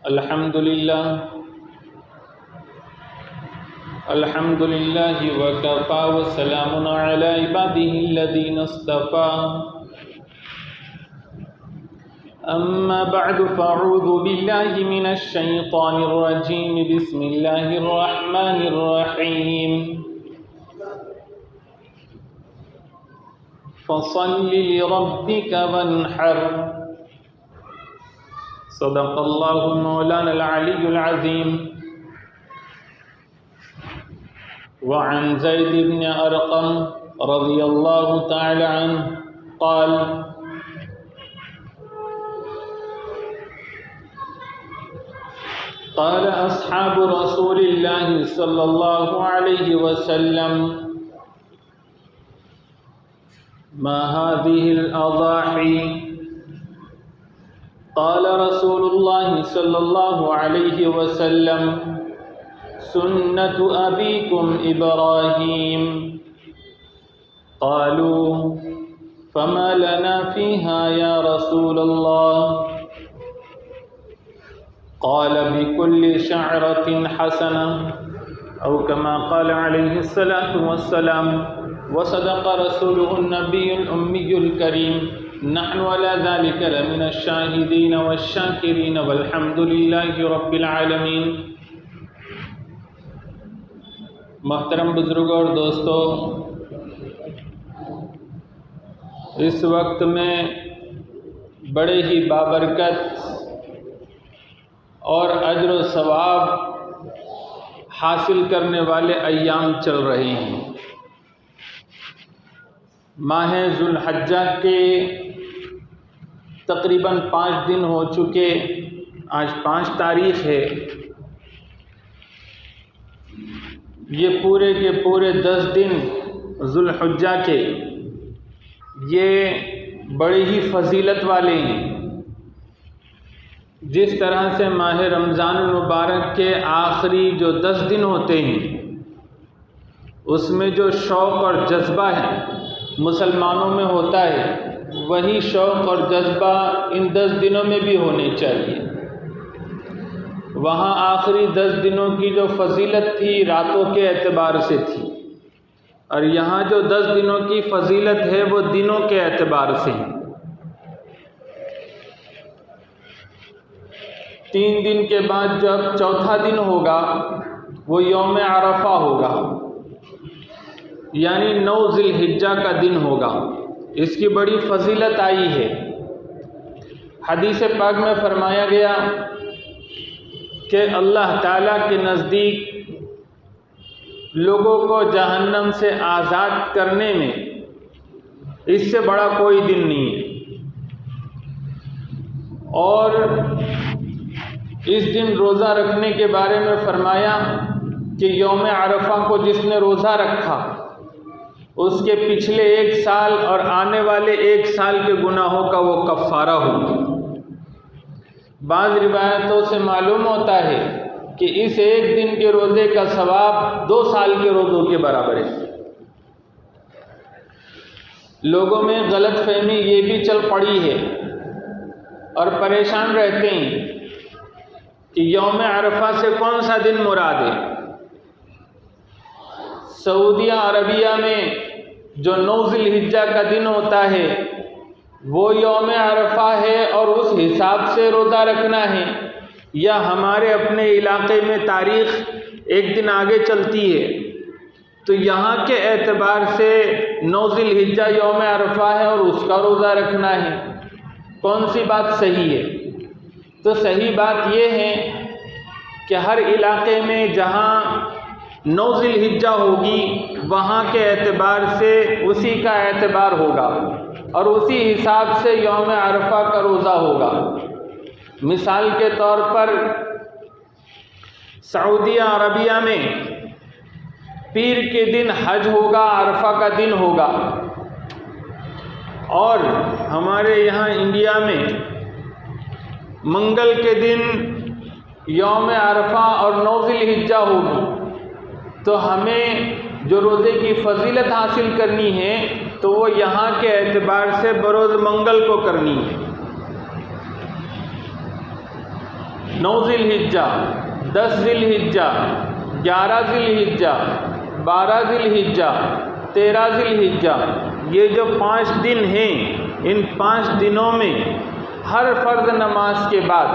الحمدللہ وکفى وسلام علی عباده الذین اصطفى اما بعد فاعوذ باللہ من الشیطان الرجیم بسم اللہ الرحمن الرحیم فصل لربک وانحر صدق اللہ مولانا العلی العظیم وعن زید بن ارقم رضی اللہ تعالی عنہ قال قال اصحاب رسول اللہ صلی اللہ علیہ وسلم ما هذه الاضاحی قال رسول اللہ صلی اللہ علیہ وسلم سنت ابیکم ابراہیم قالوا فما لنا فيها یا رسول اللہ قال بكل شعرة حسنة او كما قال عليه الصلاة والسلام وصدق رسوله النبي الأمي الكريم نحن على ذلك لمن الشاهدين والشاكرين والحمد لله رب العالمين۔ محترم بزرگوں اور دوستو، اس وقت میں بڑے ہی بابرکت اور اجر و ثواب حاصل کرنے والے ایام چل رہے ہیں۔ ماہ ذو الحجہ کے تقریباً 5 دن ہو چکے، آج 5 تاریخ ہے۔ یہ پورے کے پورے 10 دن ذو الحجہ کے یہ بڑی ہی فضیلت والے ہیں۔ جس طرح سے ماہ رمضان المبارک کے آخری جو 10 دن ہوتے ہیں اس میں جو شوق اور جذبہ ہے مسلمانوں میں ہوتا ہے، وہی شوق اور جذبہ ان 10 دنوں میں بھی ہونے چاہیے۔ وہاں آخری 10 دنوں کی جو فضیلت تھی راتوں کے اعتبار سے تھی، اور یہاں جو 10 دنوں کی فضیلت ہے وہ دنوں کے اعتبار سے ہے۔ 3 دن کے بعد جب چوتھا دن ہوگا وہ یوم عرفہ ہوگا، یعنی 9 ذی الحجہ کا دن ہوگا۔ اس کی بڑی فضیلت آئی ہے۔ حدیث پاک میں فرمایا گیا کہ اللہ تعالیٰ کے نزدیک لوگوں کو جہنم سے آزاد کرنے میں اس سے بڑا کوئی دن نہیں ہے، اور اس دن روزہ رکھنے کے بارے میں فرمایا کہ یوم عرفہ کو جس نے روزہ رکھا اس کے پچھلے 1 سال اور آنے والے 1 سال کے گناہوں کا وہ کفارہ ہوگا۔ بعض روایتوں سے معلوم ہوتا ہے کہ اس 1 دن کے روزے کا ثواب 2 سال کے روزوں کے برابر ہے۔ لوگوں میں غلط فہمی یہ بھی چل پڑی ہے اور پریشان رہتے ہیں کہ یوم عرفہ سے کون سا دن مراد ہے۔ سعودیہ عربیہ میں جو 9 ذی الحجہ کا دن ہوتا ہے وہ یوم عرفہ ہے اور اس حساب سے روزہ رکھنا ہے، یا ہمارے اپنے علاقے میں تاریخ 1 دن آگے چلتی ہے تو یہاں کے اعتبار سے 9 ذی الحجہ یوم عرفہ ہے اور اس کا روزہ رکھنا ہے؟ کون سی بات صحیح ہے؟ تو صحیح بات یہ ہے کہ ہر علاقے میں جہاں 9 ذی الحجہ ہوگی وہاں کے اعتبار سے اسی کا اعتبار ہوگا اور اسی حساب سے یوم عرفہ کا روزہ ہوگا۔ مثال کے طور پر سعودیہ عربیہ میں پیر کے دن حج ہوگا، عرفہ کا دن ہوگا، اور ہمارے یہاں انڈیا میں منگل کے دن یوم عرفہ اور 9 ذی الحجہ ہوگی۔ تو ہمیں جو روزے کی فضیلت حاصل کرنی ہے تو وہ یہاں کے اعتبار سے بروز منگل کو کرنی ہے۔ 9 ذی الحجہ، 10 ذی الحجہ، 11 ذی الحجہ، 12 ذی الحجہ، 13 ذی الحجہ، یہ جو 5 دن ہیں، ان 5 دنوں میں ہر فرض نماز کے بعد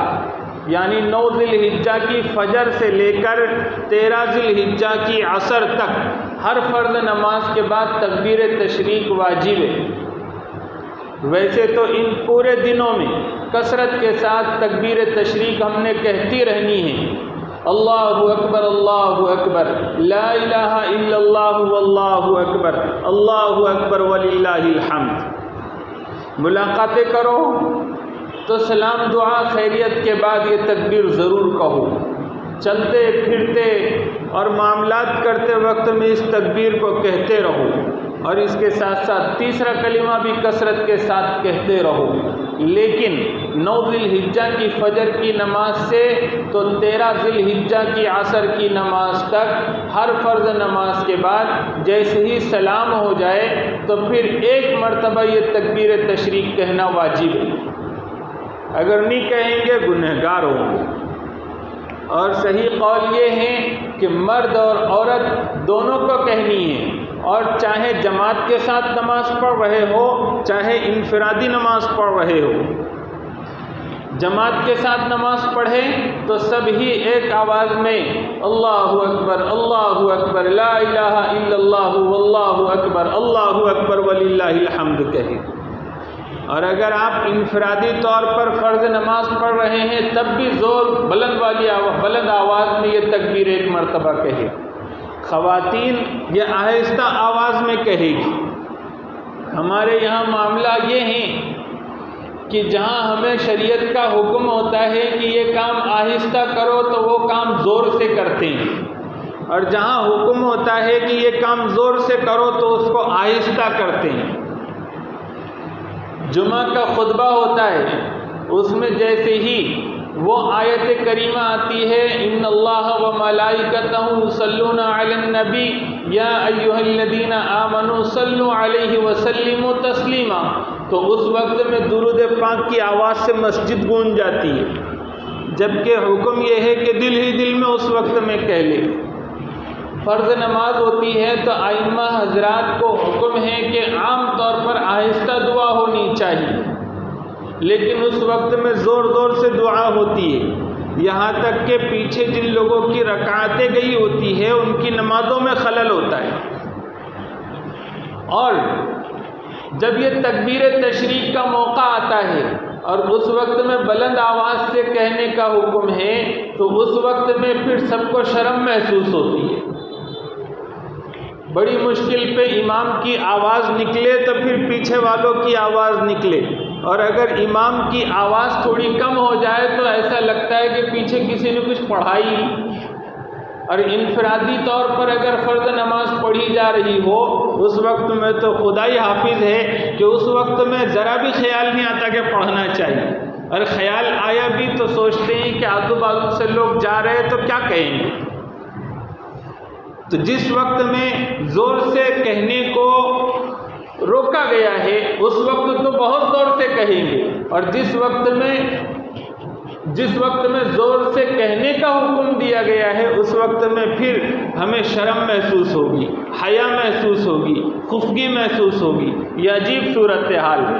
یعنی 9 ذی الحجہ کی فجر سے لے کر 13 ذی الحجہ کی عصر تک ہر فرض نماز کے بعد تکبیر تشریق واجب ہے۔ ویسے تو ان پورے دنوں میں کثرت کے ساتھ تکبیر تشریق ہم نے کہتی رہنی ہے، اللہ اکبر اللہ اکبر، لا الہ الا اللہ واللہ اکبر، اللہ اکبر وللہ الحمد۔ ملاقاتیں کرو تو سلام دعا خیریت کے بعد یہ تکبیر ضرور کہو، چلتے پھرتے اور معاملات کرتے وقت میں اس تکبیر کو کہتے رہو، اور اس کے ساتھ ساتھ تیسرا کلمہ بھی کثرت کے ساتھ کہتے رہو۔ لیکن 9 ذی الحجہ کی فجر کی نماز سے تو 13 ذی الحجہ کی عصر کی نماز تک ہر فرض نماز کے بعد جیسے ہی سلام ہو جائے تو پھر ایک مرتبہ یہ تکبیر تشریق کہنا واجب ہے، اگر نہیں کہیں گے گنہگار ہوں گے۔ اور صحیح قول یہ ہے کہ مرد اور عورت دونوں کو کہنی ہے، اور چاہے جماعت کے ساتھ نماز پڑھ رہے ہو چاہے انفرادی نماز پڑھ رہے ہو، جماعت کے ساتھ نماز پڑھے تو سب ہی ایک آواز میں اللہ اکبر لا الہ الا اللہ واللہ اکبر، اللہ اکبر وللہ الحمد کہیں۔ اور اگر آپ انفرادی طور پر فرض نماز پڑھ رہے ہیں تب بھی بلند آواز میں یہ تکبیر ایک مرتبہ کہے۔ خواتین یہ آہستہ آواز میں کہے گی۔ ہمارے یہاں معاملہ یہ ہے کہ جہاں ہمیں شریعت کا حکم ہوتا ہے کہ یہ کام آہستہ کرو تو وہ کام زور سے کرتے ہیں، اور جہاں حکم ہوتا ہے کہ یہ کام زور سے کرو تو اس کو آہستہ کرتے ہیں۔ جمعہ کا خطبہ ہوتا ہے، اس میں جیسے ہی وہ آیت کریمہ آتی ہے ان اللہ و ملائکتہ یصلون علی النبی یا ایھا الذین آمنوا صلوا علیہ وسلموا تسلیما، تو اس وقت میں درود پاک کی آواز سے مسجد گونج جاتی ہے، جبکہ حکم یہ ہے کہ دل ہی دل میں اس وقت میں کہہ لے۔ فرض نماز ہوتی ہے تو ائمہ حضرات کو حکم ہے کہ عام طور پر آہستہ دعا ہونی چاہیے، لیکن اس وقت میں زور زور سے دعا ہوتی ہے، یہاں تک کہ پیچھے جن لوگوں کی رکعتیں گئی ہوتی ہے ان کی نمازوں میں خلل ہوتا ہے۔ اور جب یہ تکبیر تشریق کا موقع آتا ہے اور اس وقت میں بلند آواز سے کہنے کا حکم ہے تو اس وقت میں پھر سب کو شرم محسوس ہوتی ہے۔ بڑی مشکل پہ امام کی آواز نکلے تو پھر پیچھے والوں کی آواز نکلے، اور اگر امام کی آواز تھوڑی کم ہو جائے تو ایسا لگتا ہے کہ پیچھے کسی نے کچھ پڑھائی۔ اور انفرادی طور پر اگر فرض نماز پڑھی جا رہی ہو اس وقت میں تو خدا ہی حافظ ہے کہ اس وقت میں ذرا بھی خیال نہیں آتا کہ پڑھنا چاہیے، اور خیال آیا بھی تو سوچتے ہیں کہ آزو بازو سے لوگ جا رہے ہیں تو کیا کہیں گے۔ تو جس وقت میں زور سے کہنے کو روکا گیا ہے اس وقت تو بہت زور سے کہیں گے، اور جس وقت میں زور سے کہنے کا حکم دیا گیا ہے اس وقت میں پھر ہمیں شرم محسوس ہوگی، حیا محسوس ہوگی، خفگی محسوس ہوگی۔ یہ عجیب صورتحال ہے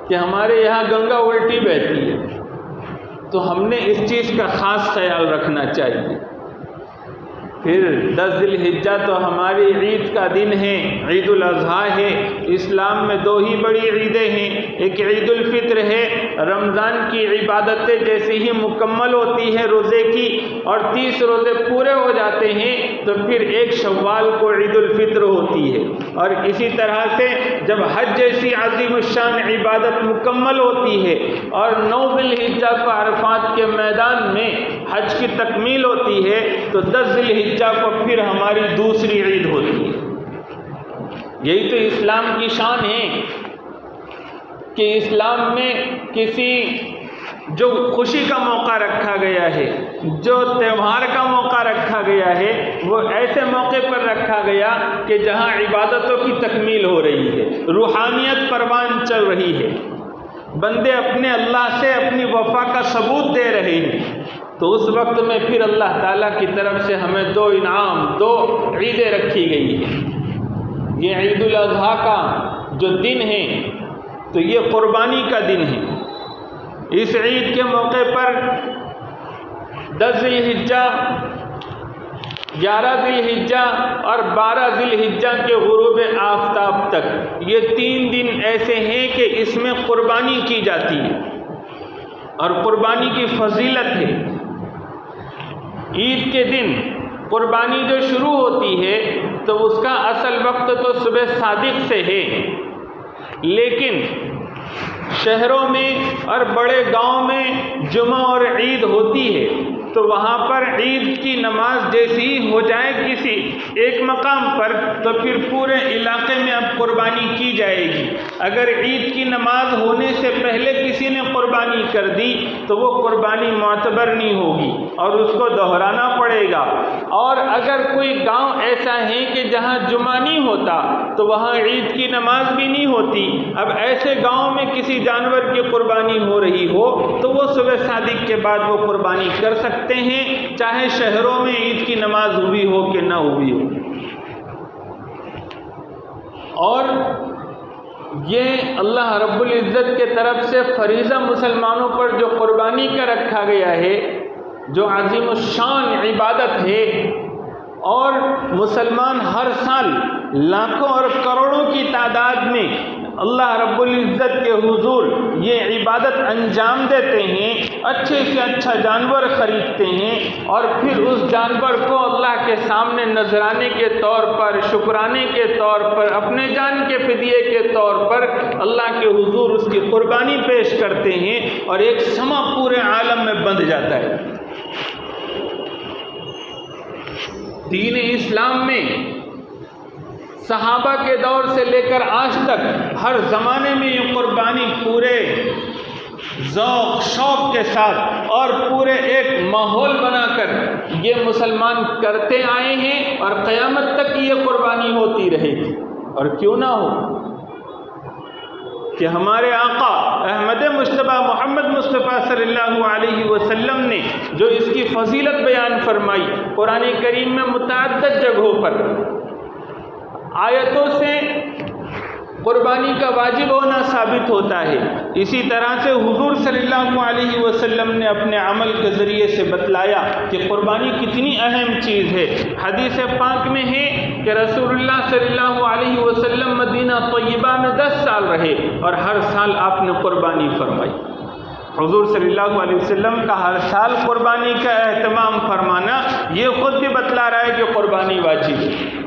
کہ ہمارے یہاں گنگا الٹی بہتی ہے، تو ہم نے اس چیز کا خاص خیال رکھنا چاہیے۔ پھر 10 ذی الحجہ تو ہماری عید کا دن ہے، عید الاضحیٰ ہے۔ اسلام میں 2 ہی بڑی عیدیں ہیں، ایک عید الفطر ہے، رمضان کی عبادتیں جیسے ہی مکمل ہوتی ہیں روزے کی اور 30 روزے پورے ہو جاتے ہیں تو پھر 1 شوال کو عید الفطر ہوتی ہے، اور اسی طرح سے جب حج جیسی عظیم الشان عبادت مکمل ہوتی ہے اور 9 ذی الحجہ کو عرفات کے میدان میں حج کی تکمیل ہوتی ہے تو 10 ذی الحجہ کو پھر ہماری دوسری عید ہوتی ہے۔ یہی تو اسلام کی شان ہے کہ اسلام میں کسی جو خوشی کا موقع رکھا گیا ہے، جو تہوار کا موقع رکھا گیا ہے، وہ ایسے موقع پر رکھا گیا کہ جہاں عبادتوں کی تکمیل ہو رہی ہے، روحانیت پروان چل رہی ہے۔ بندے اپنے اللہ سے اپنی وفا کا ثبوت دے رہے ہیں، تو اس وقت میں پھر اللہ تعالیٰ کی طرف سے ہمیں دو انعام، دو عیدیں رکھی گئی ہیں۔ یہ عید الاضحیٰ کا جو دن ہے تو یہ قربانی کا دن ہے۔ اس عید کے موقع پر 10 ذی الحجہ، 11 ذی الحجہ اور 12 ذی الحجہ کے غروب آفتاب تک یہ 3 دن ایسے ہیں کہ اس میں قربانی کی جاتی ہے اور قربانی کی فضیلت ہے۔ عید کے دن قربانی جو شروع ہوتی ہے تو اس کا اصل وقت تو صبح صادق سے ہے، لیکن شہروں میں اور بڑے گاؤں میں جمعہ اور عید ہوتی ہے تو وہاں پر عید کی نماز جیسی ہی ہو جائے کسی ایک مقام پر تو پھر پورے علاقے میں اب قربانی کی جائے گی۔ اگر عید کی نماز ہونے سے پہلے کسی نے قربانی کر دی تو وہ قربانی معتبر نہیں ہوگی اور اس کو دہرانا پڑے گا۔ اور اگر کوئی گاؤں ایسا ہے کہ جہاں جمعہ نہیں ہوتا تو وہاں عید کی نماز بھی نہیں ہوتی، اب ایسے گاؤں میں کسی جانور کی قربانی ہو رہی ہو تو وہ صبح صادق کے بعد وہ قربانی کر سکتے ہیں، چاہے شہروں میں عید کی نماز ہوئی ہو کہ نہ ہوئی ہو۔ اور یہ اللہ رب العزت کے طرف سے فریضہ مسلمانوں پر جو قربانی کا رکھا گیا ہے، جو عظیم الشان عبادت ہے، اور مسلمان ہر سال لاکھوں اور کروڑوں کی تعداد میں اللہ رب العزت کے حضور یہ عبادت انجام دیتے ہیں، اچھے سے اچھا جانور خریدتے ہیں اور پھر اس جانور کو اللہ کے سامنے نذرانے کے طور پر، شکرانے کے طور پر، اپنے جان کے فدیے کے طور پر اللہ کے حضور اس کی قربانی پیش کرتے ہیں اور ایک سما پورے عالم میں بندھ جاتا ہے۔ دین اسلام میں صحابہ کے دور سے لے کر آج تک ہر زمانے میں یہ قربانی پورے ذوق شوق کے ساتھ اور پورے ایک ماحول بنا کر یہ مسلمان کرتے آئے ہیں اور قیامت تک یہ قربانی ہوتی رہے گی۔ اور کیوں نہ ہو کہ ہمارے آقا احمد مصطفیٰ محمد مصطفیٰ صلی اللہ علیہ وسلم نے جو اس کی فضیلت بیان فرمائی قرآن کریم میں متعدد جگہوں پر آیتوں سے قربانی کا واجب ہونا ثابت ہوتا ہے، اسی طرح سے حضور صلی اللہ علیہ وسلم نے اپنے عمل کے ذریعے سے بتلایا کہ قربانی کتنی اہم چیز ہے۔ حدیث پاک میں ہے کہ رسول اللہ صلی اللہ علیہ وسلم مدینہ طیبہ میں 10 سال رہے اور ہر سال آپ نے قربانی فرمائی۔ حضور صلی اللہ علیہ وسلم کا ہر سال قربانی کا اہتمام فرمانا یہ خود بھی بتلا رہا ہے کہ قربانی واجب ہے۔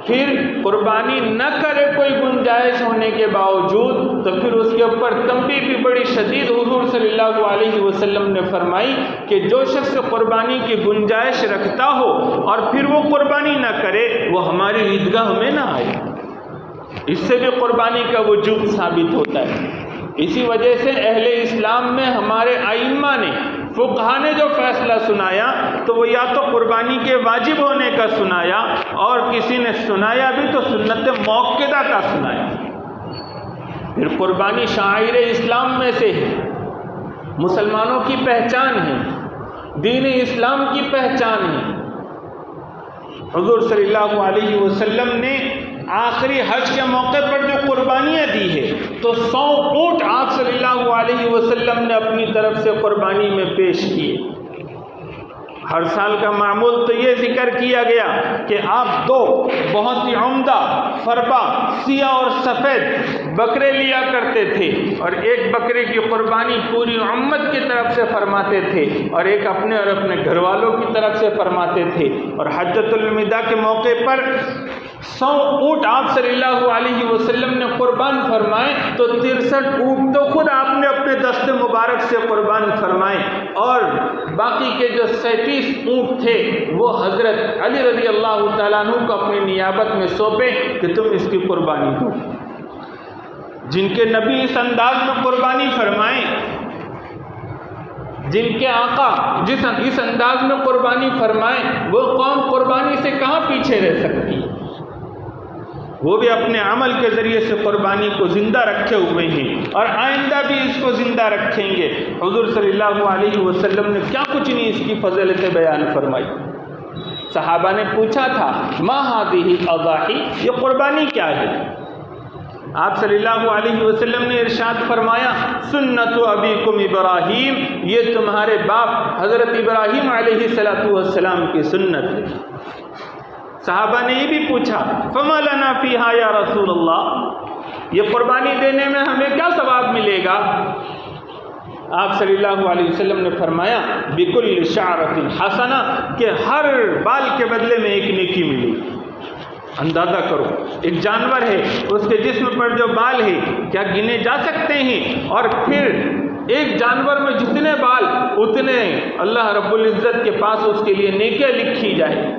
پھر قربانی نہ کرے کوئی گنجائش ہونے کے باوجود تو پھر اس کے اوپر تنبیہ بھی بڑی شدید حضور صلی اللہ علیہ وسلم نے فرمائی کہ جو شخص قربانی کی گنجائش رکھتا ہو اور پھر وہ قربانی نہ کرے وہ ہماری عیدگاہ میں نہ آئے۔ اس سے بھی قربانی کا وجوب ثابت ہوتا ہے۔ اسی وجہ سے اہل اسلام میں ہمارے ائمہ نے، فقہا نے جو فیصلہ سنایا تو وہ یا تو قربانی کے واجب ہونے کا سنایا اور کسی نے سنایا بھی تو سنت موقدہ کا سنایا۔ پھر قربانی شعائر اسلام میں سے ہے، مسلمانوں کی پہچان ہے، دین اسلام کی پہچان ہے۔ حضور صلی اللہ علیہ وسلم نے آخری حج کے موقع پر جو قربانیاں دی ہے تو 100 اونٹ آپ صلی اللہ علیہ وسلم نے اپنی طرف سے قربانی میں پیش کیے۔ ہر سال کا معمول تو یہ ذکر کیا گیا کہ آپ 2 بہت ہی عمدہ فربا سیاہ اور سفید بکرے لیا کرتے تھے اور ایک بکرے کی قربانی پوری امت کی طرف سے فرماتے تھے اور ایک اپنے اور اپنے گھر والوں کی طرف سے فرماتے تھے۔ اور حجۃ الوداع کے موقع پر 100 اونٹ آپ صلی اللہ علیہ وسلم نے قربان فرمائے تو 63 اونٹ تو خود آپ نے اپنے دست مبارک سے قربان فرمائے اور باقی کے جو 37 اونٹ تھے وہ حضرت علی رضی اللہ تعالیٰ عنہ کو اپنی نیابت میں سونپے کہ تم اس کی قربانی دو۔ جن کے نبی اس انداز میں قربانی فرمائیں، جن کے آقا اس انداز میں قربانی فرمائیں، وہ قوم قربانی سے کہاں پیچھے رہ سکتی ہے؟ وہ بھی اپنے عمل کے ذریعے سے قربانی کو زندہ رکھے ہوئے ہیں اور آئندہ بھی اس کو زندہ رکھیں گے۔ حضور صلی اللہ علیہ وسلم نے کیا کچھ نہیں اس کی فضیلتیں بیان فرمائی۔ صحابہ نے پوچھا تھا ما ہذہ الاضاحی، یہ قربانی کیا ہے؟ آپ صلی اللہ علیہ وسلم نے ارشاد فرمایا سنت ابیکم ابراہیم، یہ تمہارے باپ حضرت ابراہیم علیہ السلام کی سنت ہے۔ صحابہ نے یہ بھی پوچھا فما لنا فیہا یا رسول اللہ، یہ قربانی دینے میں ہمیں کیا ثواب ملے گا؟ آپ صلی اللہ علیہ وسلم نے فرمایا بکل شعرۃ حسنہ، کہ ہر بال کے بدلے میں ایک نیکی ملے۔ اندازہ کرو، ایک جانور ہے، اس کے جسم پر جو بال ہے کیا گنے جا سکتے ہیں؟ اور پھر ایک جانور میں جتنے بال اتنے اللہ رب العزت کے پاس اس کے لیے نیکیاں لکھی جائے۔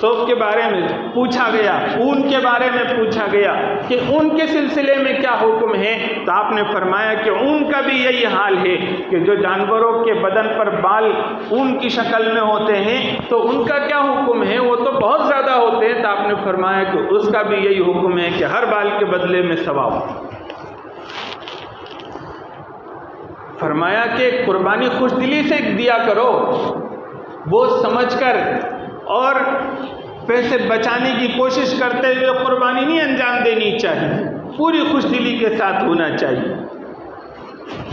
صوف کے بارے میں پوچھا گیا، اون کے بارے میں پوچھا گیا کہ اون کے سلسلے میں کیا حکم ہے، تو آپ نے فرمایا کہ اون کا بھی یہی حال ہے کہ جو جانوروں کے بدن پر بال اون کی شکل میں ہوتے ہیں تو ان کا کیا حکم ہے، وہ تو بہت زیادہ ہوتے ہیں، تو آپ نے فرمایا کہ اس کا بھی یہی حکم ہے کہ ہر بال کے بدلے میں ثواب۔ فرمایا کہ قربانی خوش دلی سے دیا کرو، بوجھ سمجھ کر اور پیسے بچانے کی کوشش کرتے ہوئے قربانی نہیں انجام دینی چاہیے، پوری خوش دلی کے ساتھ ہونا چاہیے۔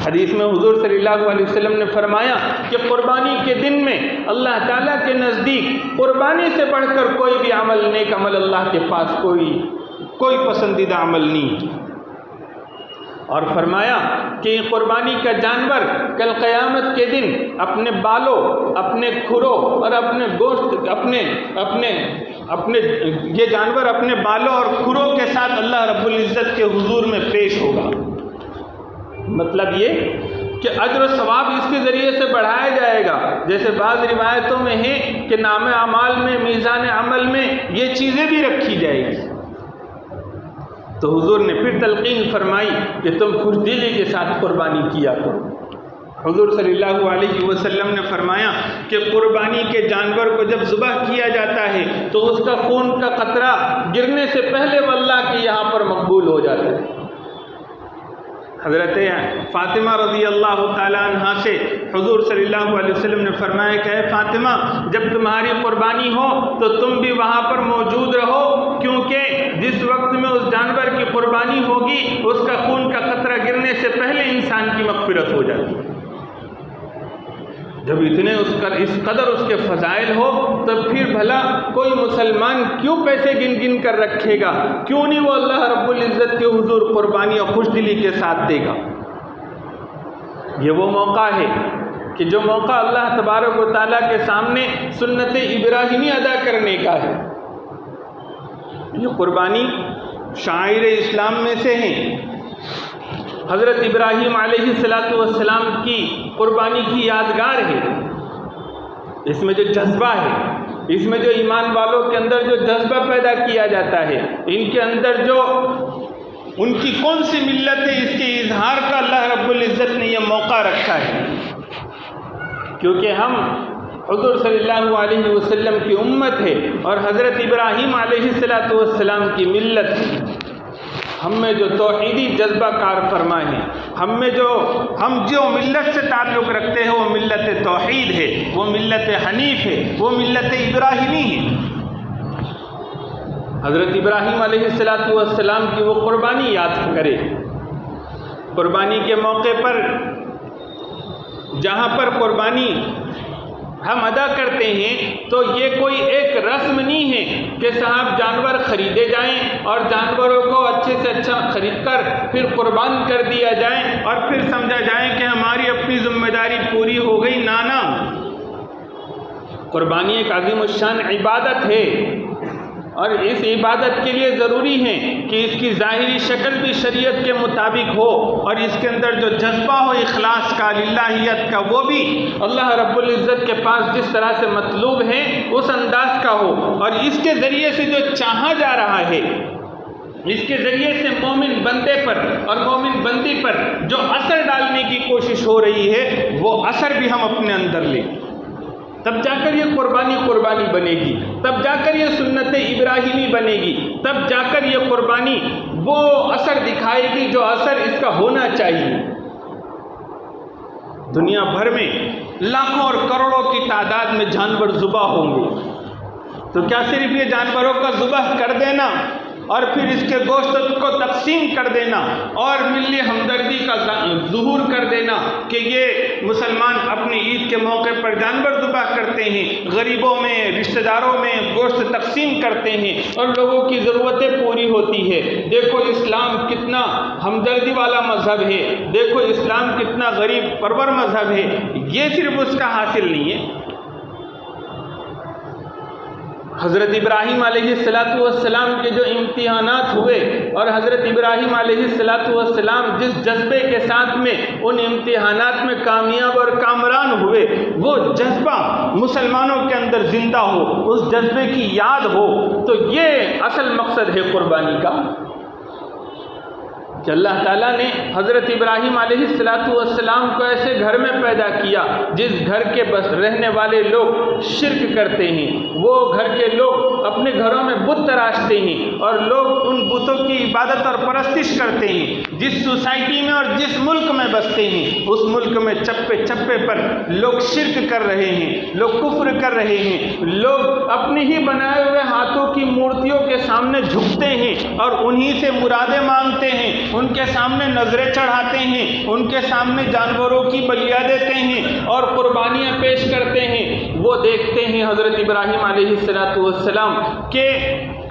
حدیث میں حضور صلی اللہ علیہ وسلم نے فرمایا کہ قربانی کے دن میں اللہ تعالیٰ کے نزدیک قربانی سے بڑھ کر کوئی بھی عمل، نیک عمل اللہ کے پاس کوئی پسندیدہ عمل نہیں۔ اور فرمایا کہ یہ قربانی کا جانور کل قیامت کے دن اپنے بالوں، اپنے کھروں اور اپنے گوشت اپنے یہ جانور اپنے بالوں اور کھروں کے ساتھ اللہ رب العزت کے حضور میں پیش ہوگا۔ مطلب یہ کہ اجر و ثواب اس کے ذریعے سے بڑھایا جائے گا۔ جیسے بعض روایتوں میں ہے کہ نام اعمال میں، میزان عمل میں یہ چیزیں بھی رکھی جائے گی۔ تو حضور نے پھر تلقین فرمائی کہ تم خوش دلی کے ساتھ قربانی کیا کرو۔ حضور صلی اللہ علیہ وسلم نے فرمایا کہ قربانی کے جانور کو جب ذبح کیا جاتا ہے تو اس کا خون کا قطرہ گرنے سے پہلے وہ اللہ کے یہاں پر مقبول ہو جاتا ہے۔ حضرت فاطمہ رضی اللہ تعالیٰ عنہ سے حضور صلی اللہ علیہ وسلم نے فرمایا کہ اے فاطمہ، جب تمہاری قربانی ہو تو تم بھی وہاں پر موجود رہو، کیونکہ جس وقت میں اس جانور کی قربانی ہوگی اس کا خون کا قطرہ گرنے سے پہلے انسان کی مغفرت ہو جاتی ہے۔ جب اتنے اس قدر اس کے فضائل ہو تو پھر بھلا کوئی مسلمان کیوں پیسے گن گن کر رکھے گا؟ کیوں نہیں وہ اللہ رب العزت کے حضور قربانی اور خوش دلی کے ساتھ دے گا؟ یہ وہ موقع ہے کہ جو موقع اللہ تبارک و تعالیٰ کے سامنے سنت ابراہیمی ادا کرنے کا ہے۔ یہ قربانی شاعر اسلام میں سے ہیں۔ حضرت ابراہیم علیہ السلام کی قربانی کی یادگار ہے۔ اس میں جو جذبہ ہے، اس میں جو ایمان والوں کے اندر جو جذبہ پیدا کیا جاتا ہے، ان کے اندر جو ان کی کون سی ملت ہے، اس کے اظہار کا اللہ رب العزت نے یہ موقع رکھا ہے، کیونکہ ہم حضور صلی اللہ علیہ وسلم کی امت ہے اور حضرت ابراہیم علیہ السلام کی ملت ہے۔ ہم میں جو توحیدی جذبہ کار فرما ہے، ہم جو ملت سے تعلق رکھتے ہیں وہ ملت توحید ہے، وہ ملت حنیف ہے، وہ ملت ابراہیمی ہے۔ حضرت ابراہیم علیہ السلام کی وہ قربانی یاد کرے۔ قربانی کے موقع پر جہاں پر قربانی ہم ادا کرتے ہیں تو یہ کوئی ایک رسم نہیں ہے کہ صاحب جانور خریدے جائیں اور جانوروں کو اچھے سے اچھا خرید کر پھر قربان کر دیا جائے اور پھر سمجھا جائے کہ ہماری اپنی ذمہ داری پوری ہو گئی۔ نانا، قربانی ایک عظیم الشان عبادت ہے اور اس عبادت کے لیے ضروری ہے کہ اس کی ظاہری شکل بھی شریعت کے مطابق ہو اور اس کے اندر جو جذبہ ہو اخلاص کا، للہیت کا، وہ بھی اللہ رب العزت کے پاس جس طرح سے مطلوب ہے اس انداز کا ہو، اور اس کے ذریعے سے جو چاہا جا رہا ہے، اس کے ذریعے سے مومن بندے پر اور مومن بندی پر جو اثر ڈالنے کی کوشش ہو رہی ہے وہ اثر بھی ہم اپنے اندر لیں، تب جا کر یہ قربانی بنے گی، تب جا کر یہ سنت ابراہیمی بنے گی، تب جا کر یہ قربانی وہ اثر دکھائے گی جو اثر اس کا ہونا چاہیے۔ دنیا بھر میں لاکھوں اور کروڑوں کی تعداد میں جانور ذبح ہوں گے، تو کیا صرف یہ جانوروں کا ذبح کر دینا اور پھر اس کے گوشت کو تقسیم کر دینا اور ملی ہمدردی کا ظہور کر دینا کہ یہ مسلمان اپنی عید کے موقع پر جانور ذبح کرتے ہیں، غریبوں میں، رشتہ داروں میں گوشت تقسیم کرتے ہیں اور لوگوں کی ضرورتیں پوری ہوتی ہے؟ دیکھو اسلام کتنا ہمدردی والا مذہب ہے، دیکھو اسلام کتنا غریب پرور مذہب ہے، یہ صرف اس کا حاصل نہیں ہے۔ حضرت ابراہیم علیہ السلام کے جو امتحانات ہوئے اور حضرت ابراہیم علیہ السلام جس جذبے کے ساتھ میں ان امتحانات میں کامیاب اور کامران ہوئے، وہ جذبہ مسلمانوں کے اندر زندہ ہو، اس جذبے کی یاد ہو، تو یہ اصل مقصد ہے قربانی کا، کہ اللہ تعالیٰ نے حضرت ابراہیم علیہ السلام کو ایسے گھر میں پیدا کیا جس گھر کے بس رہنے والے لوگ شرک کرتے ہیں، وہ گھر کے لوگ اپنے گھروں میں بت تراشتے ہیں اور لوگ ان بتوں کی عبادت اور پرستش کرتے ہیں۔ جس سوسائٹی میں اور جس ملک میں بستے ہیں اس ملک میں چپے چپے پر لوگ شرک کر رہے ہیں، لوگ کفر کر رہے ہیں، لوگ اپنے ہی بنائے ہوئے ہاتھوں کی مورتیوں کے سامنے جھکتے ہیں اور انہی سے مرادیں مانگتے ہیں، ان کے سامنے نظریں چڑھاتے ہیں، ان کے سامنے جانوروں کی بلیاں دیتے ہیں اور قربانیاں پیش کرتے ہیں۔ وہ دیکھتے ہیں حضرت ابراہیم علیہ السلام کہ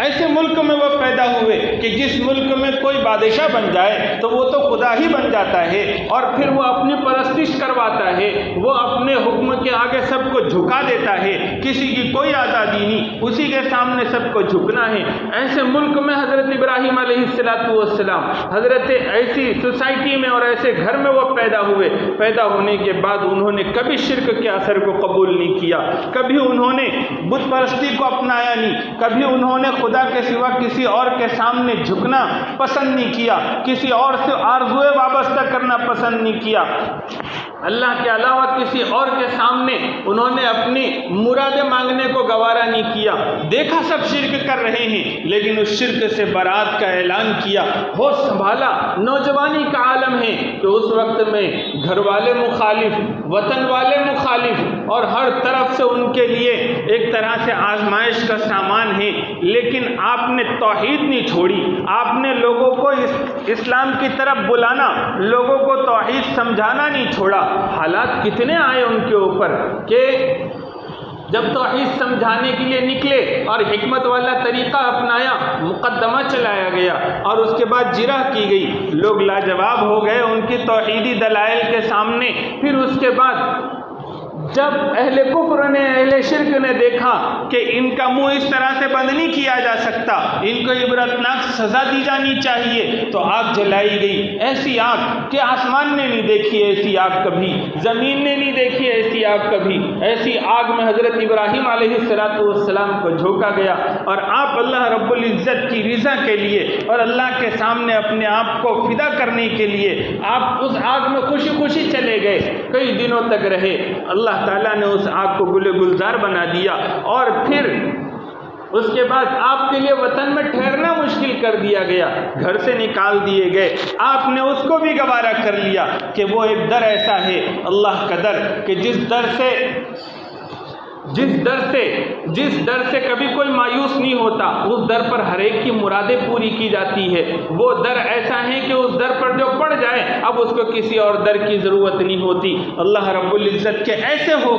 ایسے ملک میں وہ پیدا ہوئے کہ جس ملک میں کوئی بادشاہ بن جائے تو وہ تو خدا ہی بن جاتا ہے اور پھر وہ اپنی پرستش کرواتا ہے، وہ اپنے حکم کے آگے سب کو جھکا دیتا ہے، کسی کی کوئی آزادی نہیں، اسی کے سامنے سب کو جھکنا ہے۔ ایسے ملک میں حضرت ابراہیم علیہ السلام حضرت ایسی سوسائٹی میں اور ایسے گھر میں وہ پیدا ہوئے، پیدا ہونے کے بعد انہوں نے کبھی شرک کے اثر کو قبول نہیں کیا، کبھی انہوں نے بت پرستی کو اپنایا نہیں، کبھی انہوں نے خدا کے سوا کسی اور کے سامنے جھکنا پسند نہیں کیا، کسی اور سے آرزوئے وابستہ کرنا پسند نہیں کیا، اللہ کے علاوہ کسی اور کے سامنے انہوں نے اپنی مرادیں مانگنے کو گوارا نہیں کیا۔ دیکھا سب شرک کر رہے ہیں لیکن اس شرک سے برات کا اعلان کیا، ہوش سنبھالا، نوجوانی کا عالم ہے کہ اس وقت میں گھر والے مخالف، وطن والے مخالف اور ہر طرف سے ان کے لیے ایک طرح سے آزمائش کا سامان ہے، لیکن آپ نے توحید نہیں چھوڑی، آپ نے لوگوں کو اسلام کی طرف بلانا، لوگوں کو توحید سمجھانا نہیں چھوڑا۔ حالات کتنے آئے ان کے اوپر کہ جب توحید سمجھانے کے لیے نکلے اور حکمت والا طریقہ اپنایا، مقدمہ چلایا گیا اور اس کے بعد جرح کی گئی، لوگ لاجواب ہو گئے ان کی توحیدی دلائل کے سامنے۔ پھر اس کے بعد جب اہل کفر نے، اہل شرک نے دیکھا کہ ان کا منہ اس طرح سے بند نہیں کیا جا سکتا، ان کو عبرتناک سزا دی جانی چاہیے، تو آگ جلائی گئی، ایسی آگ کہ آسمان نے نہیں دیکھی ایسی آگ کبھی، زمین نے نہیں دیکھی ایسی آگ کبھی، ایسی آگ میں حضرت ابراہیم علیہ السلام کو جھونکا گیا اور آپ اللہ رب العزت کی رضا کے لیے اور اللہ کے سامنے اپنے آپ کو فدا کرنے کے لیے آپ اس آگ میں خوشی خوشی چلے گئے، کئی دنوں تک رہے۔ اللہ تعالیٰ نے اس آگ کو گل گلزار بنا دیا اور پھر اس کے بعد آپ کے لیے وطن میں ٹھہرنا مشکل کر دیا گیا، گھر سے نکال دیے گئے، آپ نے اس کو بھی گوارا کر لیا کہ وہ ایک در ایسا ہے اللہ کا در کہ جس در سے کبھی کوئی مایوس نہیں ہوتا، اس در پر ہر ایک کی مرادیں پوری کی جاتی ہے، وہ در ایسا ہے کہ اس در پر جو پڑ جائے اب اس کو کسی اور در کی ضرورت نہیں ہوتی۔ اللہ رب العزت کے ایسے ہو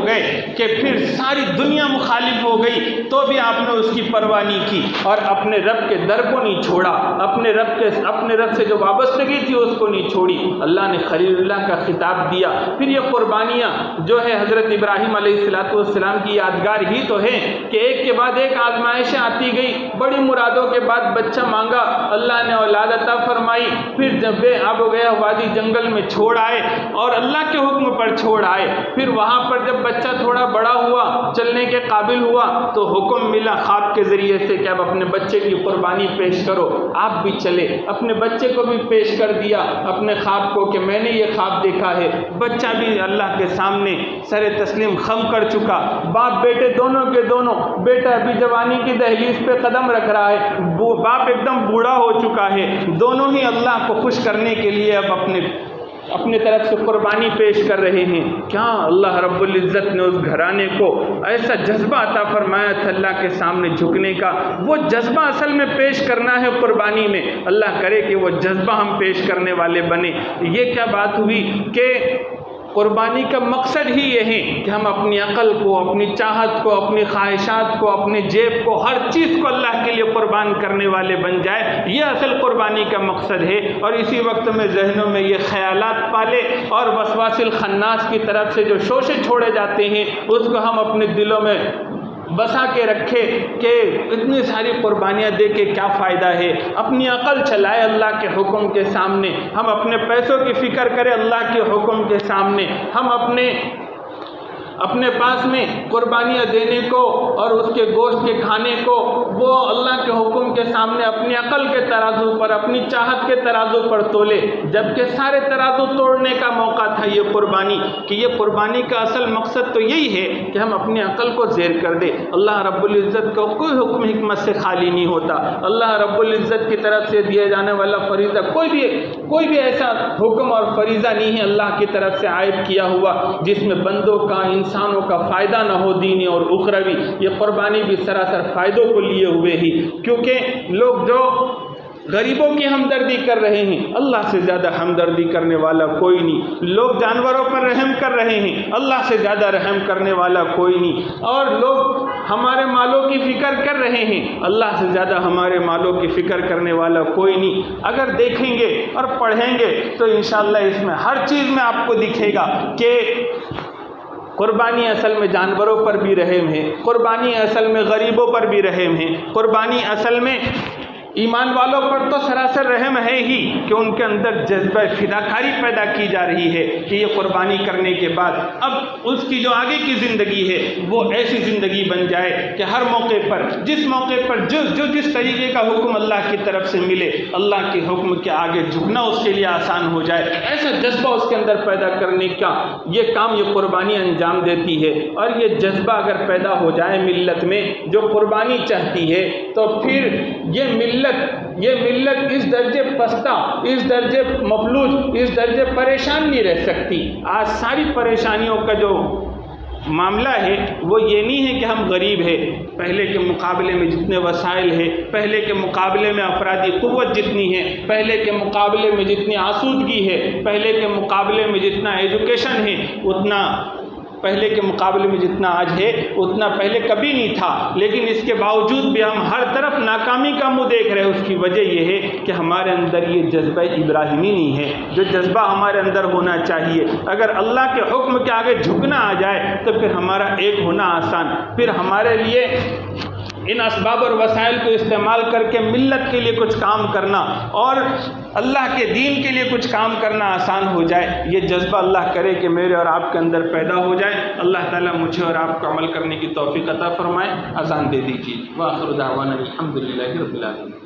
گئے کہ پھر ساری دنیا مخالف ہو گئی تو بھی آپ نے اس کی پرواہ نہیں کی اور اپنے رب کے در کو نہیں چھوڑا، اپنے رب سے جو وابستگی تھی اس کو نہیں چھوڑی۔ اللہ نے خلیل اللہ کا خطاب دیا۔ پھر یہ قربانیاں جو ہے حضرت ابراہیم علیہ السلام کی یادگار ہی تو ہے کہ ایک کے بعد ایک آزمائشیں آتی گئی، بڑی مرادوں کے بعد بچہ مانگا، اللہ نے اولاد عطا فرمائی، پھر جب اب گیا وادی جنگل میں چھوڑ آئے اور اللہ کے حکم پر چھوڑ آئے، پھر وہاں پر جب بچہ تھوڑا بڑا ہوا، چلنے کے قابل ہوا تو حکم ملا خواب کے ذریعے سے کہ اب اپنے بچے کی قربانی پیش کرو۔ آپ بھی چلے، اپنے بچے کو بھی پیش کر دیا اپنے خواب کو کہ میں نے یہ خواب دیکھا ہے۔ بچہ بھی اللہ کے سامنے سر تسلیم خم کر کر چکا، باپ بیٹے دونوں کے دونوں، بیٹا ابھی جوانی کی دہلیز پہ قدم رکھ رہا ہے، باپ ایک دم بوڑھا ہو چکا ہے، دونوں ہی اللہ کو خوش کرنے کے لیے اب اپنے طرف سے قربانی پیش کر رہے ہیں۔ کیا اللہ رب العزت نے اس گھرانے کو ایسا جذبہ عطا فرمایا تھا اللہ کے سامنے جھکنے کا، وہ جذبہ اصل میں پیش کرنا ہے قربانی میں، اللہ کرے کہ وہ جذبہ ہم پیش کرنے والے بنے۔ یہ کیا بات ہوئی کہ قربانی کا مقصد ہی یہ ہے کہ ہم اپنی عقل کو، اپنی چاہت کو، اپنی خواہشات کو، اپنی جیب کو، ہر چیز کو اللہ کے لیے قربان کرنے والے بن جائے، یہ اصل قربانی کا مقصد ہے۔ اور اسی وقت میں ذہنوں میں یہ خیالات پالے اور وسواس الخناس کی طرف سے جو شوشے چھوڑے جاتے ہیں اس کو ہم اپنے دلوں میں بسا کے رکھے کہ اتنی ساری قربانیاں دے کے کیا فائدہ ہے، اپنی عقل چلائے اللہ کے حکم کے سامنے، ہم اپنے پیسوں کی فکر کریں اللہ کے حکم کے سامنے، ہم اپنے پاس میں قربانیاں دینے کو اور اس کے گوشت کے کھانے کو وہ اللہ کے حکم کے سامنے اپنی عقل کے ترازو پر، اپنی چاہت کے ترازو پر تولے، جبکہ سارے ترازو توڑنے کا موقع تھا یہ قربانی، کہ یہ قربانی کا اصل مقصد تو یہی ہے کہ ہم اپنی عقل کو زیر کر دیں۔ اللہ رب العزت کا کوئی حکم حکمت سے خالی نہیں ہوتا، اللہ رب العزت کی طرف سے دیا جانے والا فریضہ کوئی بھی ایسا حکم اور فریضہ نہیں ہے اللہ کی طرف سے عائد کیا ہوا جس میں بندوں کا، انسانوں کا فائدہ نہ ہو دینی اور اخروی۔ یہ قربانی بھی سراسر فائدوں کو لیے ہوئے ہی، کیونکہ لوگ جو غریبوں کی ہمدردی کر رہے ہیں اللہ سے زیادہ ہمدردی کرنے والا کوئی نہیں، لوگ جانوروں پر رحم کر رہے ہیں اللہ سے زیادہ رحم کرنے والا کوئی نہیں، اور لوگ ہمارے مالوں کی فکر کر رہے ہیں اللہ سے زیادہ ہمارے مالوں کی فکر کرنے والا کوئی نہیں۔ اگر دیکھیں گے اور پڑھیں گے تو انشاءاللہ اس میں ہر چیز میں آپ کو دکھے گا کہ قربانی اصل میں جانوروں پر بھی رحم ہے، قربانی اصل میں غریبوں پر بھی رحم ہے، قربانی اصل میں ایمان والوں پر تو سراسر رحم ہے ہی کہ ان کے اندر جذبہ فداکاری پیدا کی جا رہی ہے کہ یہ قربانی کرنے کے بعد اب اس کی جو آگے کی زندگی ہے وہ ایسی زندگی بن جائے کہ ہر موقع پر، جس موقع پر جس طریقے کا حکم اللہ کی طرف سے ملے اللہ کے حکم کے آگے جھکنا اس کے لیے آسان ہو جائے، ایسا جذبہ اس کے اندر پیدا کرنے کا یہ کام یہ قربانی انجام دیتی ہے۔ اور یہ جذبہ اگر پیدا ہو جائے ملت میں جو قربانی چاہتی ہے تو پھر یہ ملت اس درجے پستہ، اس درجے مفلوج، اس درجے پریشان نہیں رہ سکتی۔ آج ساری پریشانیوں کا جو معاملہ ہے وہ یہ نہیں ہے کہ ہم غریب ہیں، پہلے کے مقابلے میں جتنے وسائل ہیں، پہلے کے مقابلے میں افرادی قوت جتنی ہے، پہلے کے مقابلے میں جتنی آسودگی ہے، پہلے کے مقابلے میں جتنا ایجوکیشن ہے، اتنا پہلے کے مقابلے میں جتنا آج ہے اتنا پہلے کبھی نہیں تھا، لیکن اس کے باوجود بھی ہم ہر طرف ناکامی کا منہ دیکھ رہے ہیں۔ اس کی وجہ یہ ہے کہ ہمارے اندر یہ جذبہ ابراہیمی نہیں ہے جو جذبہ ہمارے اندر ہونا چاہیے۔ اگر اللہ کے حکم کے آگے جھکنا آ جائے تو پھر ہمارا ایک ہونا آسان، پھر ہمارے لیے ان اسباب اور وسائل کو استعمال کر کے ملت کے لیے کچھ کام کرنا اور اللہ کے دین کے لیے کچھ کام کرنا آسان ہو جائے۔ یہ جذبہ اللہ کرے کہ میرے اور آپ کے اندر پیدا ہو جائے۔ اللہ تعالیٰ مجھے اور آپ کو عمل کرنے کی توفیق عطا فرمائے۔ اذان دے دیجیے۔ وآخر دعوانا الحمدللہ رب العالمین۔